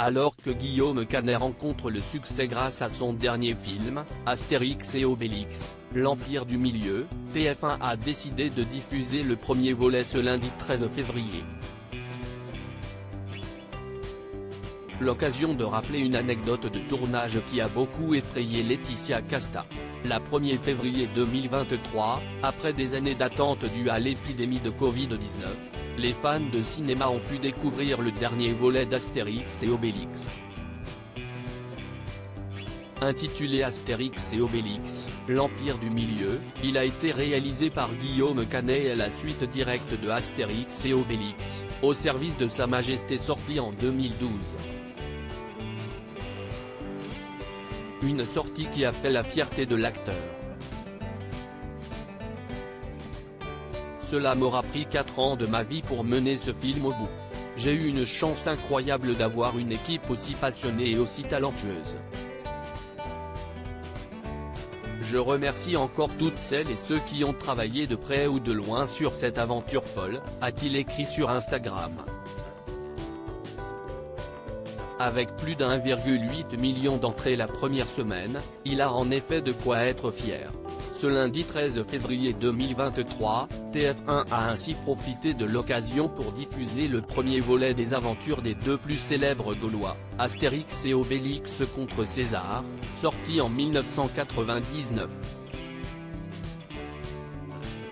Alors que Guillaume Canet rencontre le succès grâce à son dernier film, Astérix et Obélix, l'Empire du Milieu, TF1 a décidé de diffuser le premier volet ce lundi 13 février. L'occasion de rappeler une anecdote de tournage qui a beaucoup effrayé Laetitia Casta. Le 1er février 2023, après des années d'attente dues à l'épidémie de Covid-19, les fans de cinéma ont pu découvrir le dernier volet d'Astérix et Obélix. Intitulé Astérix et Obélix, l'Empire du Milieu, il a été réalisé par Guillaume Canet et est la suite directe de Astérix et Obélix, au service de Sa Majesté sorti en 2012. Une sortie qui a fait la fierté de l'acteur. Cela m'aura pris 4 ans de ma vie pour mener ce film au bout. J'ai eu une chance incroyable d'avoir une équipe aussi passionnée et aussi talentueuse. Je remercie encore toutes celles et ceux qui ont travaillé de près ou de loin sur cette aventure folle, a-t-il écrit sur Instagram. Avec plus d'1,8 million d'entrées la première semaine, il a en effet de quoi être fier. Ce lundi 13 février 2023, TF1 a ainsi profité de l'occasion pour diffuser le premier volet des aventures des deux plus célèbres Gaulois, Astérix et Obélix contre César, sorti en 1999.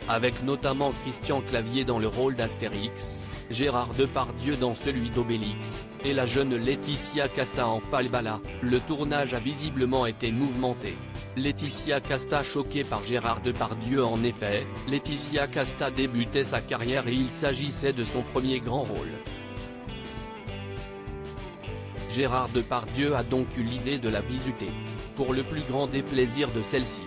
Avec notamment Christian Clavier dans le rôle d'Astérix, Gérard Depardieu dans celui d'Obélix, et la jeune Laetitia Casta en Falbala, le tournage a visiblement été mouvementé. Laetitia Casta choquée par Gérard Depardieu. En effet, Laetitia Casta débutait sa carrière et il s'agissait de son premier grand rôle. Gérard Depardieu a donc eu l'idée de la bisuter, pour le plus grand déplaisir de celle-ci.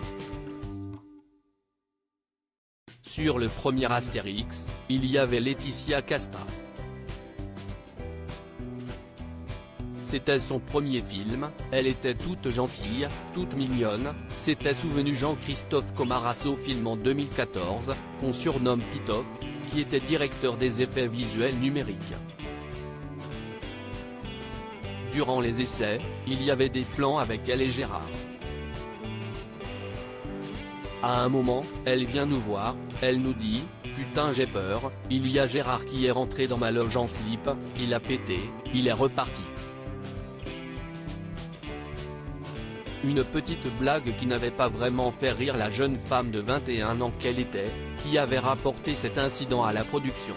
Sur le premier Astérix, il y avait Laetitia Casta. C'était son premier film, elle était toute gentille, toute mignonne, s'était souvenu Jean-Christophe Comarasso film en 2014, qu'on surnomme Pitof, qui était directeur des effets visuels numériques. Durant les essais, il y avait des plans avec elle et Gérard. À un moment, elle vient nous voir, elle nous dit « Putain j'ai peur, il y a Gérard qui est rentré dans ma loge en slip, il a pété, il est reparti ». Une petite blague qui n'avait pas vraiment fait rire la jeune femme de 21 ans qu'elle était, qui avait rapporté cet incident à la production.